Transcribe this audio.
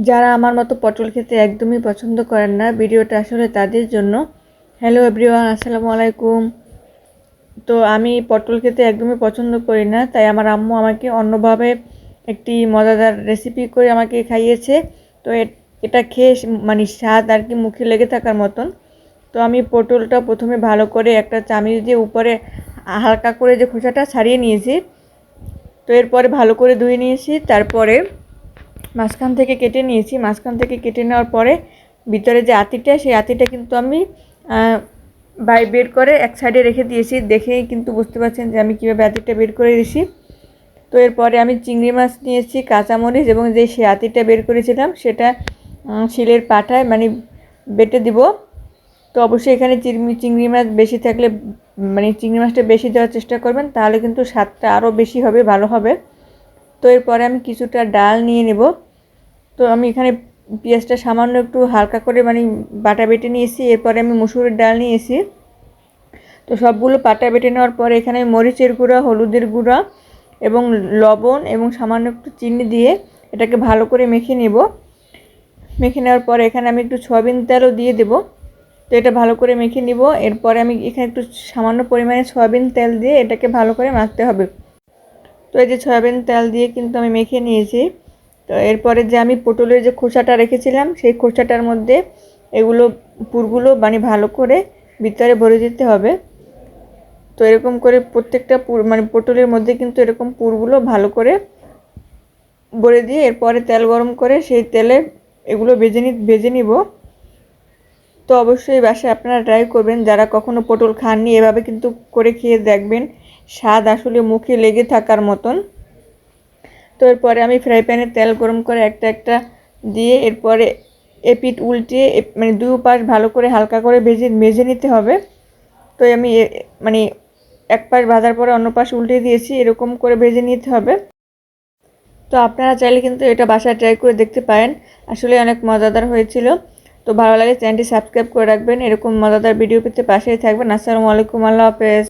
যারা আমার মতো পটল খেতে একদমই পছন্দ করেন না, ভিডিওটা আসলে তাদের জন্য। হ্যালো এভরিওয়ান, আসসালামু আলাইকুম। তো আমি পটল খেতে একদমই পছন্দ করি না, তাই আমার আম্মু আমাকে অন্যভাবে একটি মজাদার রেসিপি করে আমাকে খাইয়েছে। তো এটা খেয়ে মানে স্বাদ আর কি মুখে লেগে থাকার মতন। তো আমি পটলটা প্রথমে ভালো করে একটা চামচ দিয়ে উপরে হালকা করে যে খোসাটা ছাড়িয়ে নিয়েছি। তো এরপরে ভালো করে ধুয়ে নিয়েছি, তারপরে মাঝখান থেকে কেটে নিয়েছি। মাঝখান থেকে কেটে নেওয়ার পরে ভিতরে যে আঁতিটা, সেই আঁতিটা কিন্তু আমি বের করে এক সাইডে রেখে দিয়েছি। দেখেই কিন্তু বুঝতে পারছেন যে আমি কীভাবে আঁতিটা বের করে দিয়েছি। তো এরপরে আমি চিংড়ি মাছ নিয়েছি, কাঁচামরিচ এবং যে সেই আঁতিটা বের করেছিলাম সেটা শিলের পাটায় মানে বেটে দিব। তো অবশ্যই এখানে চিংড়ি মাছ বেশি থাকলে মানে চিংড়ি মাছটা বেশি দেওয়ার চেষ্টা করবেন, তাহলে কিন্তু স্বাদটা আরও বেশি হবে, ভালো হবে। তো এরপরে আমি কিছুটা ডাল নিয়ে নেব। তো আমি এখানে পেঁয়াজটা সামান্য একটু হালকা করে মানে বাটা বেটে নিয়েছি। এরপরে আমি মসুরের ডাল নিয়েছি। তো সবগুলো পাটা বেটে নেওয়ার পরে এখানে মরিচের গুঁড়া, হলুদের গুঁড়া এবং লবণ এবং সামান্য একটু চিনি দিয়ে এটাকে ভালো করে মেখে নেব। মেখে নেওয়ার পরে এখানে আমি একটু সয়াবিন তেলও দিয়ে দেব। তো এটা ভালো করে মেখে নিব। এরপরে আমি এখানে একটু সামান্য পরিমাণে সয়াবিন তেল দিয়ে এটাকে ভালো করে মাখতে হবে। তো এই যে সয়াবিন তেল দিয়ে কিন্তু আমি মেখে নিয়েছি। তো এরপরে যে আমি পটলের যে খোসাটা রেখেছিলাম, সেই খোসাটার মধ্যে এগুলো পুরগুলো মানে ভালো করে ভিতরে ভরে দিতে হবে। তো এরকম করে প্রত্যেকটা পুর মানে পটলের মধ্যে কিন্তু এরকম পুরগুলো ভালো করে ভরে দিয়ে এরপরে তেল গরম করে সেই তেলে এগুলো ভেজে নিব। তো অবশ্যই বাসায় আপনারা ট্রাই করবেন, যারা কখনো পটল খাননি এভাবে কিন্তু করে খেয়ে দেখবেন, স্বাদ আসলে মুখে লেগে থাকার মতন। তো এরপরে আমি ফ্রাই প্যানে তেল গরম করে একটা একটা দিয়ে এরপরে এপিঠ উল্টিয়ে মানে দুই পাশ ভালো করে হালকা করে ভেজে নিতে হবে। তো আমি মানে এক পাশ ভাজার পরে অন্য পাশ উল্টে দিয়েছি, এরকম করে ভেজে নিতে হবে। তো আপনারা চাইলে কিন্তু এটা বাসায় ট্রাই করে দেখতে পারেন, আসলে অনেক মজাদার হয়েছিল। তো ভালো লাগে চ্যানেলটি সাবস্ক্রাইব করে রাখবেন, এরকম মজাদার ভিডিও পেতে পাশেই থাকবেন। আসসালামু আলাইকুম, আল্লাহ হাফেজ।